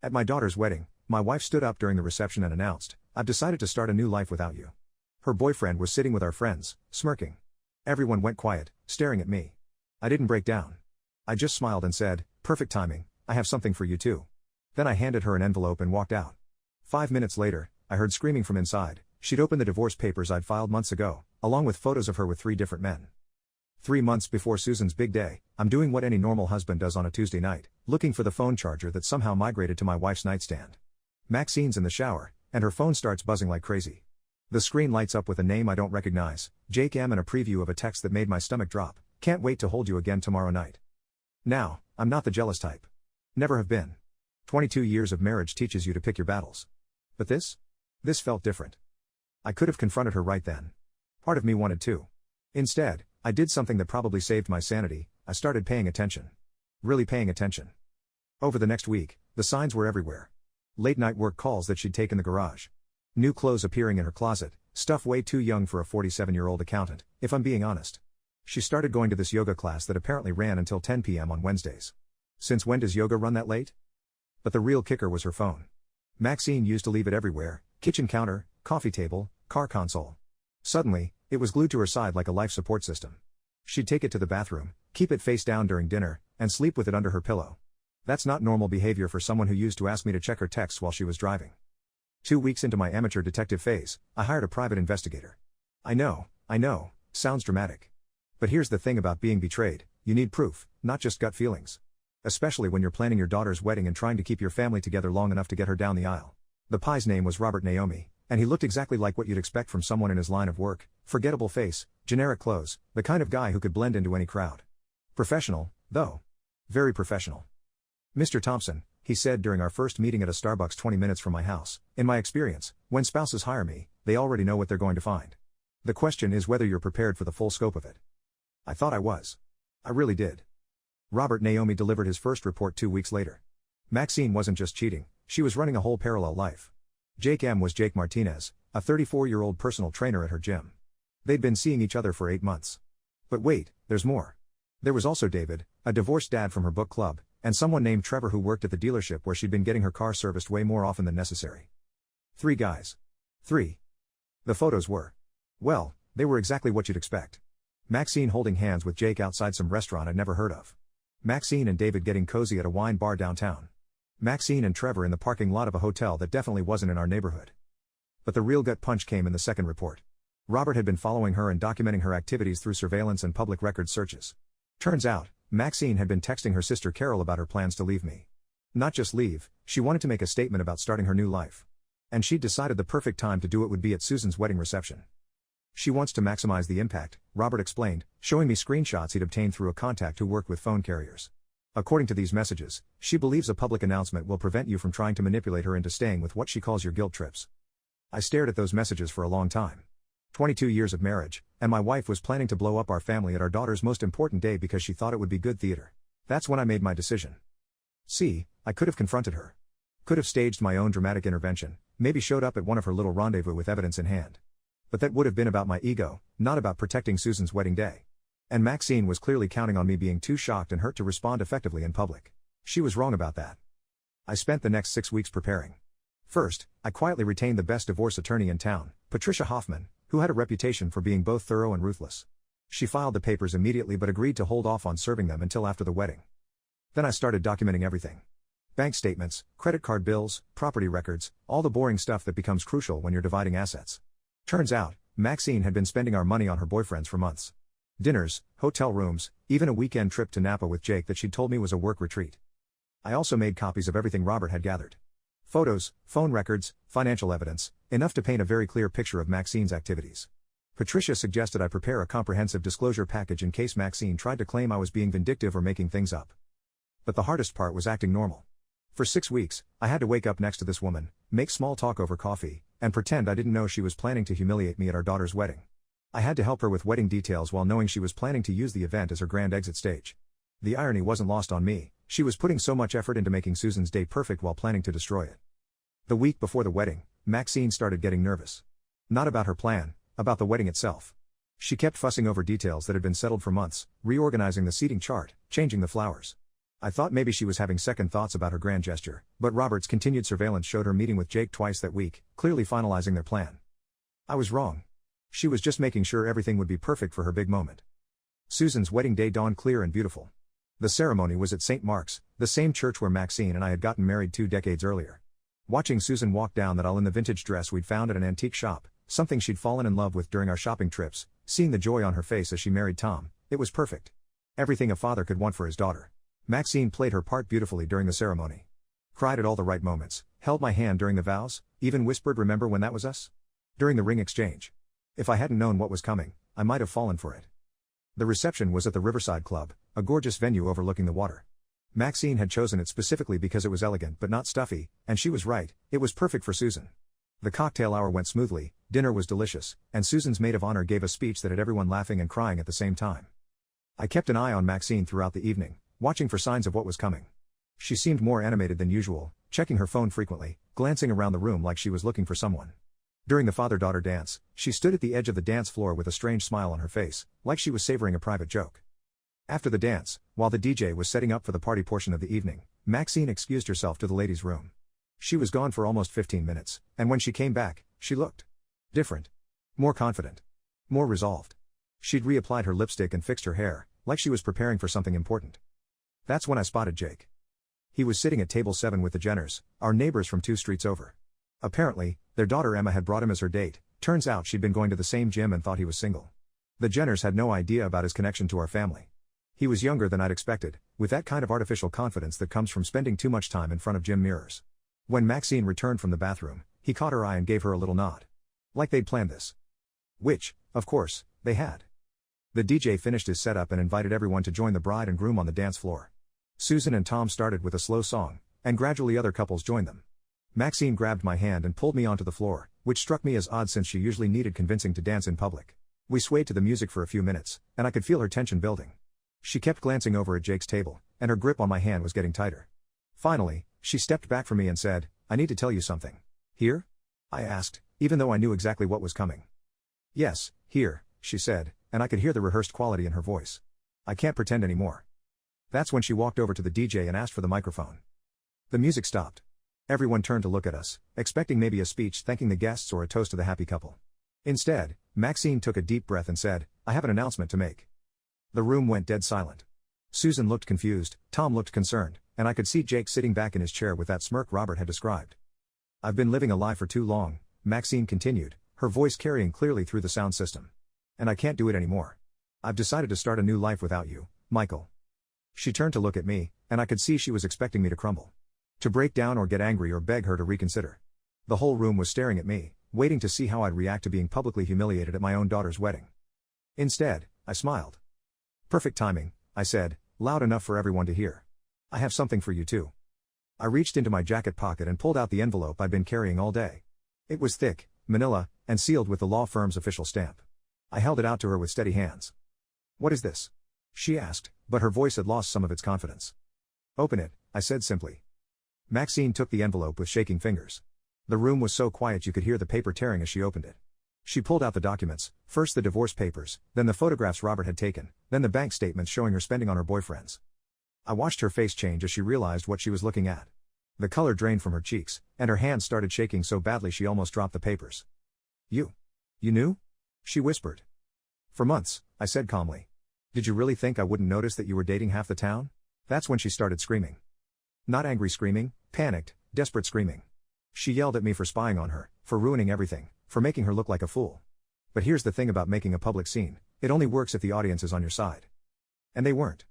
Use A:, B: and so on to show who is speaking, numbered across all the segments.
A: At my daughter's wedding, my wife stood up during the reception and announced, "I've decided to start a new life without you." Her boyfriend was sitting with our friends, smirking. Everyone went quiet, staring at me. I didn't break down. I just smiled and said, "Perfect timing, I have something for you too." Then I handed her an envelope and walked out. 5 minutes later, I heard screaming from inside. She'd opened the divorce papers I'd filed months ago, along with photos of her with 3 different men. 3 months before Susan's big day, I'm doing what any normal husband does on a Tuesday night, looking for the phone charger that somehow migrated to my wife's nightstand. Maxine's in the shower, and her phone starts buzzing like crazy. The screen lights up with a name I don't recognize, Jake M, and a preview of a text that made my stomach drop. "Can't wait to hold you again tomorrow night." Now, I'm not the jealous type. Never have been. 22 years of marriage teaches you to pick your battles. But this felt different. I could have confronted her right then. Part of me wanted to. Instead, I did something that probably saved my sanity. I started paying attention. Really paying attention. Over the next week, the signs were everywhere. Late-night work calls that she'd take in the garage. New clothes appearing in her closet, stuff way too young for a 47-year-old accountant, if I'm being honest. She started going to this yoga class that apparently ran until 10 p.m. on Wednesdays. Since when does yoga run that late? But the real kicker was her phone. Maxine used to leave it everywhere: kitchen counter, coffee table, car console. Suddenly, it was glued to her side like a life support system. She'd take it to the bathroom, keep it face down during dinner, and sleep with it under her pillow. That's not normal behavior for someone who used to ask me to check her texts while she was driving. 2 weeks into my amateur detective phase, I hired a private investigator. I know, sounds dramatic. But here's the thing about being betrayed: you need proof, not just gut feelings. Especially when you're planning your daughter's wedding and trying to keep your family together long enough to get her down the aisle. The pie's name was Robert Naomi, and he looked exactly like what you'd expect from someone in his line of work: forgettable face, generic clothes, the kind of guy who could blend into any crowd. Professional, though. Very professional. "Mr. Thompson," he said during our first meeting at a Starbucks 20 minutes from my house, "in my experience, when spouses hire me, they already know what they're going to find. The question is whether you're prepared for the full scope of it." I thought I was. I really did. Robert Naomi delivered his first report 2 weeks later. Maxine wasn't just cheating, she was running a whole parallel life. Jake M was Jake Martinez, a 34-year-old personal trainer at her gym. They'd been seeing each other for 8 months. But wait, there's more. There was also David, a divorced dad from her book club, and someone named Trevor who worked at the dealership where she'd been getting her car serviced way more often than necessary. 3 guys. 3. The photos were, well, they were exactly what you'd expect. Maxine holding hands with Jake outside some restaurant I'd never heard of. Maxine and David getting cozy at a wine bar downtown. Maxine and Trevor in the parking lot of a hotel that definitely wasn't in our neighborhood. But the real gut punch came in the second report. Robert had been following her and documenting her activities through surveillance and public record searches. Turns out, Maxine had been texting her sister Carol about her plans to leave me. Not just leave, she wanted to make a statement about starting her new life. And she'd decided the perfect time to do it would be at Susan's wedding reception. "She wants to maximize the impact," Robert explained, showing me screenshots he'd obtained through a contact who worked with phone carriers. "According to these messages, she believes a public announcement will prevent you from trying to manipulate her into staying with what she calls your guilt trips." I stared at those messages for a long time. 22 years of marriage, and my wife was planning to blow up our family at our daughter's most important day because she thought it would be good theater. That's when I made my decision. See, I could have confronted her. Could have staged my own dramatic intervention, maybe showed up at one of her little rendezvous with evidence in hand. But that would have been about my ego, not about protecting Susan's wedding day. And Maxine was clearly counting on me being too shocked and hurt to respond effectively in public. She was wrong about that. I spent the next 6 weeks preparing. First, I quietly retained the best divorce attorney in town, Patricia Hoffman, who had a reputation for being both thorough and ruthless. She filed the papers immediately but agreed to hold off on serving them until after the wedding. Then I started documenting everything. Bank statements, credit card bills, property records, all the boring stuff that becomes crucial when you're dividing assets. Turns out, Maxine had been spending our money on her boyfriends for months. Dinners, hotel rooms, even a weekend trip to Napa with Jake that she'd told me was a work retreat. I also made copies of everything Robert had gathered. Photos, phone records, financial evidence, enough to paint a very clear picture of Maxine's activities. Patricia suggested I prepare a comprehensive disclosure package in case Maxine tried to claim I was being vindictive or making things up. But the hardest part was acting normal. For 6 weeks, I had to wake up next to this woman, make small talk over coffee, and pretend I didn't know she was planning to humiliate me at our daughter's wedding. I had to help her with wedding details while knowing she was planning to use the event as her grand exit stage. The irony wasn't lost on me: she was putting so much effort into making Susan's day perfect while planning to destroy it. The week before the wedding, Maxine started getting nervous. Not about her plan, about the wedding itself. She kept fussing over details that had been settled for months, reorganizing the seating chart, changing the flowers. I thought maybe she was having second thoughts about her grand gesture, but Robert's continued surveillance showed her meeting with Jake twice that week, clearly finalizing their plan. I was wrong. She was just making sure everything would be perfect for her big moment. Susan's wedding day dawned clear and beautiful. The ceremony was at St. Mark's, the same church where Maxine and I had gotten married 2 decades earlier. Watching Susan walk down that aisle in the vintage dress we'd found at an antique shop, something she'd fallen in love with during our shopping trips, seeing the joy on her face as she married Tom, it was perfect. Everything a father could want for his daughter. Maxine played her part beautifully during the ceremony. Cried at all the right moments, held my hand during the vows, even whispered, "Remember when that was us?" During the ring exchange. If I hadn't known what was coming, I might have fallen for it. The reception was at the Riverside Club, a gorgeous venue overlooking the water. Maxine had chosen it specifically because it was elegant but not stuffy, and she was right, it was perfect for Susan. The cocktail hour went smoothly, dinner was delicious, and Susan's maid of honor gave a speech that had everyone laughing and crying at the same time. I kept an eye on Maxine throughout the evening, watching for signs of what was coming. She seemed more animated than usual, checking her phone frequently, glancing around the room like she was looking for someone. During the father-daughter dance, she stood at the edge of the dance floor with a strange smile on her face, like she was savoring a private joke. After the dance, while the DJ was setting up for the party portion of the evening, Maxine excused herself to the ladies' room. She was gone for almost 15 minutes, and when she came back, she looked different. More confident. More resolved. She'd reapplied her lipstick and fixed her hair, like she was preparing for something important. That's when I spotted Jake. He was sitting at table 7 with the Jenners, our neighbors from 2 streets over. Apparently, their daughter Emma had brought him as her date. Turns out she'd been going to the same gym and thought he was single. The Jenners had no idea about his connection to our family. He was younger than I'd expected, with that kind of artificial confidence that comes from spending too much time in front of gym mirrors. When Maxine returned from the bathroom, he caught her eye and gave her a little nod. Like they'd planned this. Which, of course, they had. The DJ finished his setup and invited everyone to join the bride and groom on the dance floor. Susan and Tom started with a slow song, and gradually other couples joined them. Maxine grabbed my hand and pulled me onto the floor, which struck me as odd since she usually needed convincing to dance in public. We swayed to the music for a few minutes, and I could feel her tension building. She kept glancing over at Jake's table, and her grip on my hand was getting tighter. Finally, she stepped back from me and said, "I need to tell you something." "Here?" I asked, even though I knew exactly what was coming. "Yes, here," she said, and I could hear the rehearsed quality in her voice. "I can't pretend anymore." That's when she walked over to the DJ and asked for the microphone. The music stopped. Everyone turned to look at us, expecting maybe a speech thanking the guests or a toast to the happy couple. Instead, Maxine took a deep breath and said, "I have an announcement to make." The room went dead silent. Susan looked confused, Tom looked concerned, and I could see Jake sitting back in his chair with that smirk Robert had described. "I've been living a lie for too long," Maxine continued, her voice carrying clearly through the sound system. "And I can't do it anymore. I've decided to start a new life without you, Michael." She turned to look at me, and I could see she was expecting me to crumble. To break down or get angry or beg her to reconsider. The whole room was staring at me, waiting to see how I'd react to being publicly humiliated at my own daughter's wedding. Instead, I smiled. "Perfect timing," I said, loud enough for everyone to hear. "I have something for you too." I reached into my jacket pocket and pulled out the envelope I'd been carrying all day. It was thick, manila, and sealed with the law firm's official stamp. I held it out to her with steady hands. "What is this?" she asked, but her voice had lost some of its confidence. "Open it," I said simply. Maxine took the envelope with shaking fingers. The room was so quiet you could hear the paper tearing as she opened it. She pulled out the documents, first the divorce papers, then the photographs Robert had taken, then the bank statements showing her spending on her boyfriends. I watched her face change as she realized what she was looking at. The color drained from her cheeks, and her hands started shaking so badly she almost dropped the papers. You knew?" she whispered. "For months," I said calmly. "Did you really think I wouldn't notice that you were dating half the town?" That's when she started screaming. Not angry screaming, panicked, desperate screaming. She yelled at me for spying on her, for ruining everything, for making her look like a fool. But here's the thing about making a public scene, it only works if the audience is on your side. And they weren't.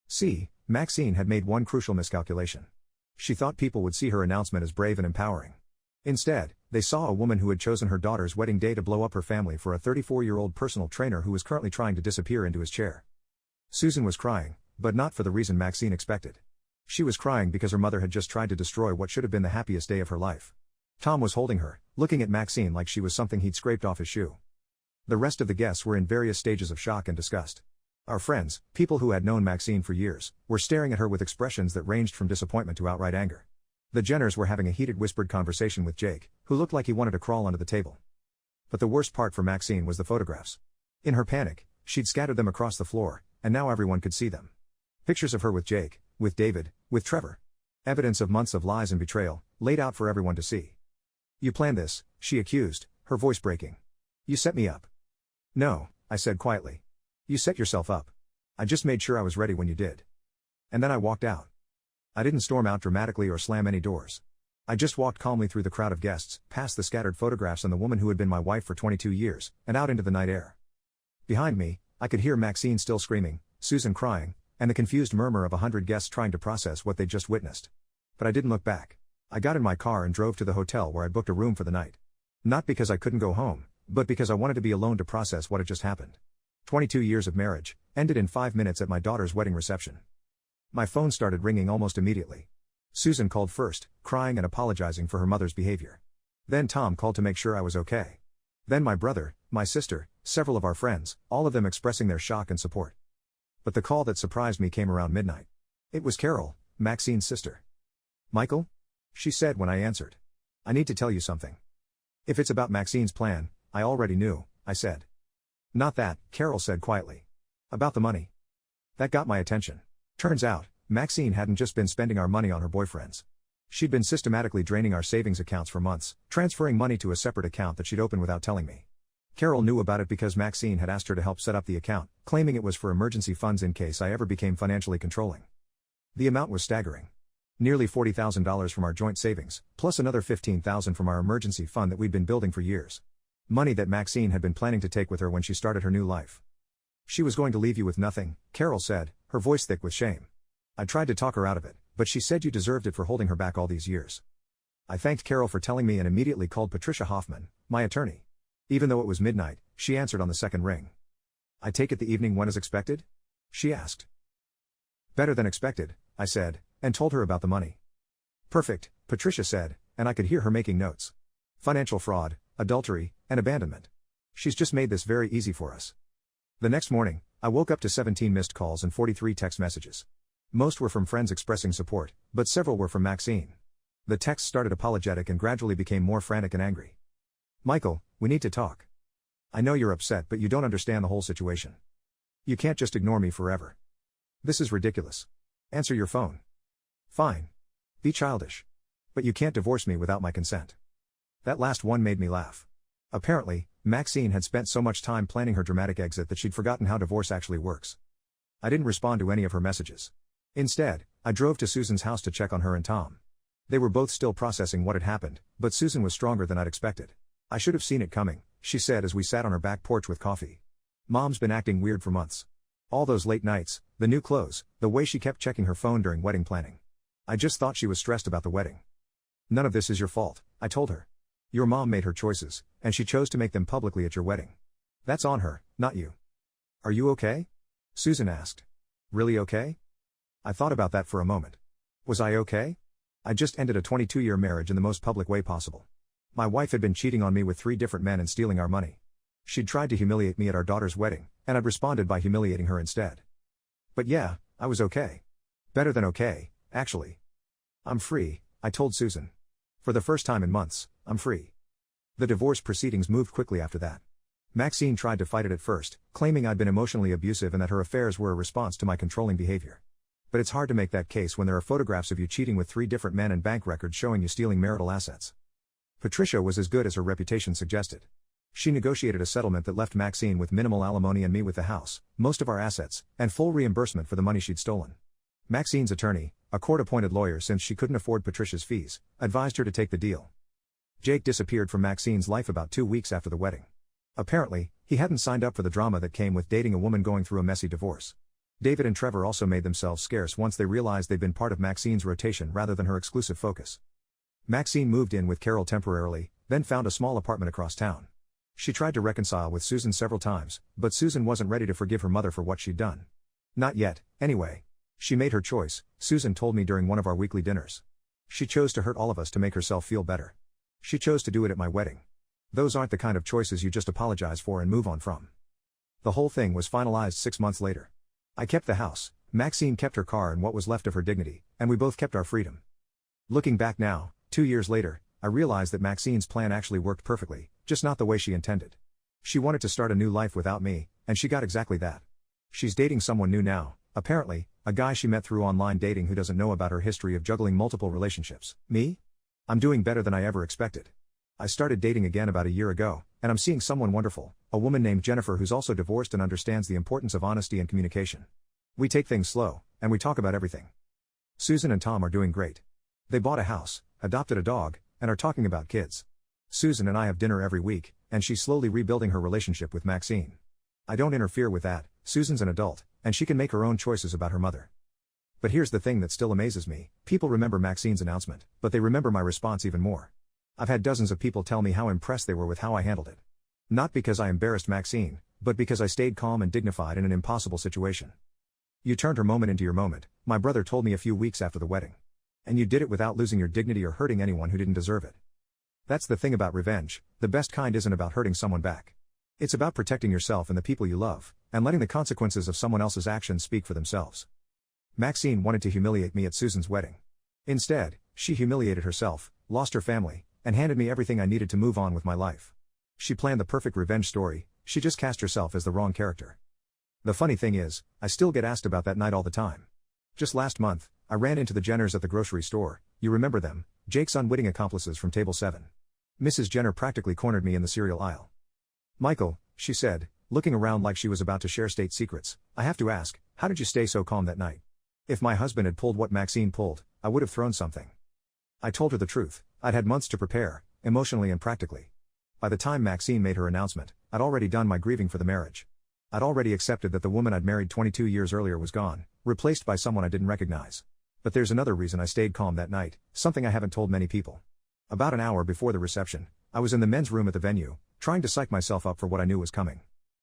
A: See, Maxine had made one crucial miscalculation. She thought people would see her announcement as brave and empowering. Instead, they saw a woman who had chosen her daughter's wedding day to blow up her family for a 34-year-old personal trainer who was currently trying to disappear into his chair. Susan was crying, but not for the reason Maxine expected. She was crying because her mother had just tried to destroy what should have been the happiest day of her life. Tom was holding her, looking at Maxine like she was something he'd scraped off his shoe. The rest of the guests were in various stages of shock and disgust. Our friends, people who had known Maxine for years, were staring at her with expressions that ranged from disappointment to outright anger. The Jenners were having a heated whispered conversation with Jake, who looked like he wanted to crawl under the table. But the worst part for Maxine was the photographs. In her panic, she'd scattered them across the floor, and now everyone could see them. Pictures of her with Jake, with David, with Trevor. Evidence of months of lies and betrayal, laid out for everyone to see. You planned this, she accused, her voice breaking. You set me up. No, I said quietly. You set yourself up. I just made sure I was ready when you did. And then I walked out. I didn't storm out dramatically or slam any doors. I just walked calmly through the crowd of guests, past the scattered photographs and the woman who had been my wife for 22 years, and out into the night air. Behind me, I could hear Maxine still screaming, Susan crying, and the confused murmur of 100 guests trying to process what they'd just witnessed. But I didn't look back. I got in my car and drove to the hotel where I'd booked a room for the night. Not because I couldn't go home, but because I wanted to be alone to process what had just happened. 22 years of marriage, ended in 5 minutes at my daughter's wedding reception. My phone started ringing almost immediately. Susan called first, crying and apologizing for her mother's behavior. Then Tom called to make sure I was okay. Then my brother, my sister, several of our friends, all of them expressing their shock and support. But the call that surprised me came around midnight. It was Carol, Maxine's sister. Michael? She said when I answered. I need to tell you something. If it's about Maxine's plan, I already knew, I said. Not that, Carol said quietly. About the money. That got my attention. Turns out, Maxine hadn't just been spending our money on her boyfriends. She'd been systematically draining our savings accounts for months, transferring money to a separate account that she'd opened without telling me. Carol knew about it because Maxine had asked her to help set up the account, claiming it was for emergency funds in case I ever became financially controlling. The amount was staggering. Nearly $40,000 from our joint savings, plus another $15,000 from our emergency fund that we'd been building for years. Money that Maxine had been planning to take with her when she started her new life. She was going to leave you with nothing, Carol said, her voice thick with shame. I tried to talk her out of it, but she said you deserved it for holding her back all these years. I thanked Carol for telling me and immediately called Patricia Hoffman, my attorney. Even though it was midnight, she answered on the second ring. I take it the evening went as expected? She asked. Better than expected, I said, and told her about the money. Perfect, Patricia said, and I could hear her making notes. Financial fraud, adultery, and abandonment. She's just made this very easy for us. The next morning, I woke up to 17 missed calls and 43 text messages. Most were from friends expressing support, but several were from Maxine. The texts started apologetic and gradually became more frantic and angry. Michael, we need to talk. I know you're upset, but you don't understand the whole situation. You can't just ignore me forever. This is ridiculous. Answer your phone. Fine. Be childish. But you can't divorce me without my consent. That last one made me laugh. Apparently, Maxine had spent so much time planning her dramatic exit that she'd forgotten how divorce actually works. I didn't respond to any of her messages. Instead, I drove to Susan's house to check on her and Tom. They were both still processing what had happened, but Susan was stronger than I'd expected. I should have seen it coming, she said as we sat on her back porch with coffee. Mom's been acting weird for months. All those late nights, the new clothes, the way she kept checking her phone during wedding planning. I just thought she was stressed about the wedding. None of this is your fault, I told her. Your mom made her choices, and she chose to make them publicly at your wedding. That's on her, not you. Are you okay? Susan asked. Really okay? I thought about that for a moment. Was I okay? I just ended a 22-year marriage in the most public way possible. My wife had been cheating on me with 3 different men and stealing our money. She'd tried to humiliate me at our daughter's wedding, and I'd responded by humiliating her instead. But yeah, I was okay. Better than okay, actually. I'm free, I told Susan. For the first time in months, I'm free. The divorce proceedings moved quickly after that. Maxine tried to fight it at first, claiming I'd been emotionally abusive and that her affairs were a response to my controlling behavior. But it's hard to make that case when there are photographs of you cheating with 3 different men and bank records showing you stealing marital assets. Patricia was as good as her reputation suggested. She negotiated a settlement that left Maxine with minimal alimony and me with the house, most of our assets, and full reimbursement for the money she'd stolen. Maxine's attorney, a court-appointed lawyer since she couldn't afford Patricia's fees, advised her to take the deal. Jake disappeared from Maxine's life about 2 weeks after the wedding. Apparently, he hadn't signed up for the drama that came with dating a woman going through a messy divorce. David and Trevor also made themselves scarce once they realized they'd been part of Maxine's rotation rather than her exclusive focus. Maxine moved in with Carol temporarily, then found a small apartment across town. She tried to reconcile with Susan several times, but Susan wasn't ready to forgive her mother for what she'd done. Not yet, anyway. She made her choice, Susan told me during one of our weekly dinners. She chose to hurt all of us to make herself feel better. She chose to do it at my wedding. Those aren't the kind of choices you just apologize for and move on from. The whole thing was finalized 6 months later. I kept the house, Maxine kept her car and what was left of her dignity, and we both kept our freedom. Looking back now, 2 years later, I realized that Maxine's plan actually worked perfectly, just not the way she intended. She wanted to start a new life without me, and she got exactly that. She's dating someone new now, apparently, a guy she met through online dating who doesn't know about her history of juggling multiple relationships. Me? I'm doing better than I ever expected. I started dating again about a year ago, and I'm seeing someone wonderful, a woman named Jennifer who's also divorced and understands the importance of honesty and communication. We take things slow, and we talk about everything. Susan and Tom are doing great. They bought a house, adopted a dog, and are talking about kids. Susan and I have dinner every week, and she's slowly rebuilding her relationship with Maxine. I don't interfere with that. Susan's an adult, and she can make her own choices about her mother. But here's the thing that still amazes me. People remember Maxine's announcement, but they remember my response even more. I've had dozens of people tell me how impressed they were with how I handled it. Not because I embarrassed Maxine, but because I stayed calm and dignified in an impossible situation. You turned her moment into your moment, my brother told me a few weeks after the wedding. And you did it without losing your dignity or hurting anyone who didn't deserve it. That's the thing about revenge, the best kind isn't about hurting someone back. It's about protecting yourself and the people you love, and letting the consequences of someone else's actions speak for themselves. Maxine wanted to humiliate me at Susan's wedding. Instead, she humiliated herself, lost her family, and handed me everything I needed to move on with my life. She planned the perfect revenge story, she just cast herself as the wrong character. The funny thing is, I still get asked about that night all the time. Just last month, I ran into the Jenners at the grocery store, you remember them, Jake's unwitting accomplices from table 7. Mrs. Jenner practically cornered me in the cereal aisle. Michael, she said, looking around like she was about to share state secrets, I have to ask, how did you stay so calm that night? If my husband had pulled what Maxine pulled, I would have thrown something. I told her the truth, I'd had months to prepare, emotionally and practically. By the time Maxine made her announcement, I'd already done my grieving for the marriage. I'd already accepted that the woman I'd married 22 years earlier was gone, replaced by someone I didn't recognize. But there's another reason I stayed calm that night, something I haven't told many people. About an hour before the reception, I was in the men's room at the venue, trying to psych myself up for what I knew was coming.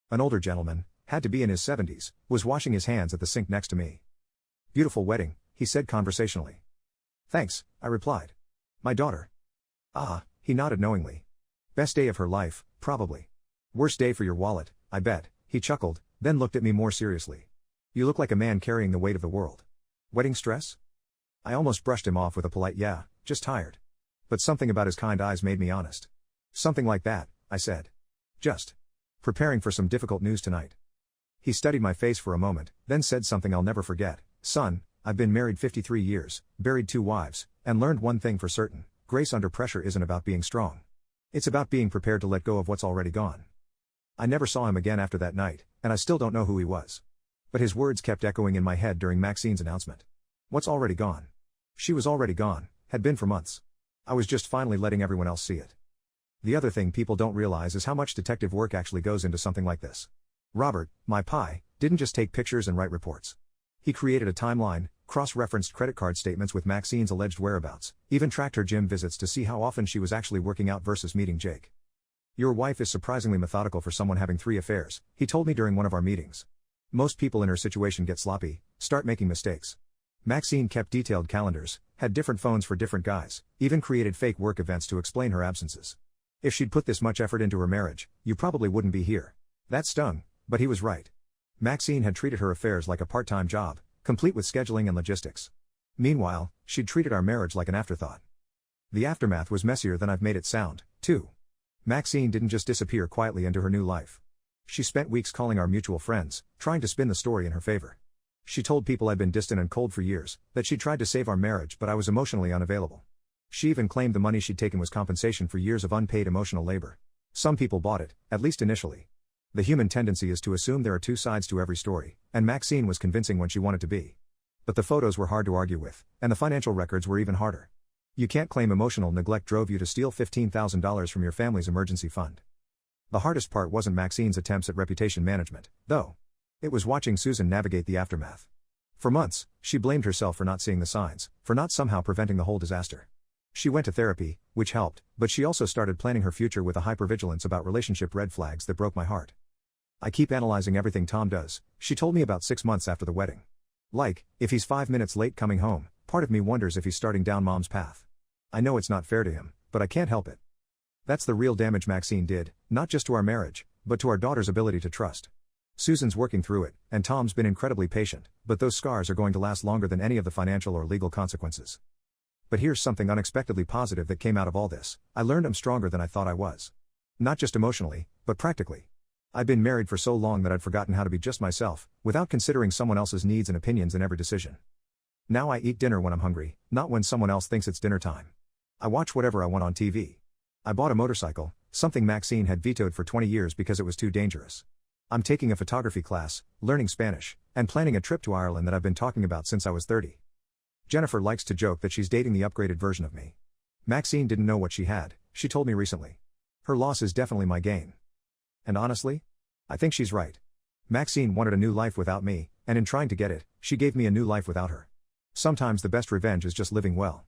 A: An older gentleman, had to be in his 70s, was washing his hands at the sink next to me. Beautiful wedding, he said conversationally. Thanks, I replied. My daughter. Ah, he nodded knowingly. Best day of her life, probably. Worst day for your wallet, I bet, he chuckled, then looked at me more seriously. You look like a man carrying the weight of the world. Wedding stress? I almost brushed him off with a polite yeah, just tired. But something about his kind eyes made me honest. Something like that, I said. Just preparing for some difficult news tonight. He studied my face for a moment, then said something I'll never forget. Son, I've been married 53 years, buried 2 wives, and learned one thing for certain, grace under pressure isn't about being strong. It's about being prepared to let go of what's already gone. I never saw him again after that night, and I still don't know who he was. But his words kept echoing in my head during Maxine's announcement. What's already gone? She was already gone, had been for months. I was just finally letting everyone else see it. The other thing people don't realize is how much detective work actually goes into something like this. Robert, my pie, didn't just take pictures and write reports. He created a timeline, cross-referenced credit card statements with Maxine's alleged whereabouts, even tracked her gym visits to see how often she was actually working out versus meeting Jake. Your wife is surprisingly methodical for someone having 3 affairs, he told me during one of our meetings. Most people in her situation get sloppy, start making mistakes. Maxine kept detailed calendars, had different phones for different guys, even created fake work events to explain her absences. If she'd put this much effort into her marriage, you probably wouldn't be here. That stung, but he was right. Maxine had treated her affairs like a part-time job, complete with scheduling and logistics. Meanwhile, she'd treated our marriage like an afterthought. The aftermath was messier than I've made it sound, too. Maxine didn't just disappear quietly into her new life. She spent weeks calling our mutual friends, trying to spin the story in her favor. She told people I'd been distant and cold for years, that she'd tried to save our marriage but I was emotionally unavailable. She even claimed the money she'd taken was compensation for years of unpaid emotional labor. Some people bought it, at least initially. The human tendency is to assume there are 2 sides to every story, and Maxine was convincing when she wanted to be. But the photos were hard to argue with, and the financial records were even harder. You can't claim emotional neglect drove you to steal $15,000 from your family's emergency fund. The hardest part wasn't Maxine's attempts at reputation management, though. It was watching Susan navigate the aftermath. For months, she blamed herself for not seeing the signs, for not somehow preventing the whole disaster. She went to therapy, which helped, but she also started planning her future with a hypervigilance about relationship red flags that broke my heart. I keep analyzing everything Tom does, she told me about 6 months after the wedding. Like, if he's 5 minutes late coming home, part of me wonders if he's starting down mom's path. I know it's not fair to him, but I can't help it. That's the real damage Maxine did, not just to our marriage, but to our daughter's ability to trust. Susan's working through it, and Tom's been incredibly patient, but those scars are going to last longer than any of the financial or legal consequences. But here's something unexpectedly positive that came out of all this. I learned I'm stronger than I thought I was. Not just emotionally, but practically. I'd been married for so long that I'd forgotten how to be just myself, without considering someone else's needs and opinions in every decision. Now I eat dinner when I'm hungry, not when someone else thinks it's dinner time. I watch whatever I want on TV. I bought a motorcycle, something Maxine had vetoed for 20 years because it was too dangerous. I'm taking a photography class, learning Spanish, and planning a trip to Ireland that I've been talking about since I was 30. Jennifer likes to joke that she's dating the upgraded version of me. Maxine didn't know what she had, she told me recently. Her loss is definitely my gain. And honestly, I think she's right. Maxine wanted a new life without me, and in trying to get it, she gave me a new life without her. Sometimes the best revenge is just living well.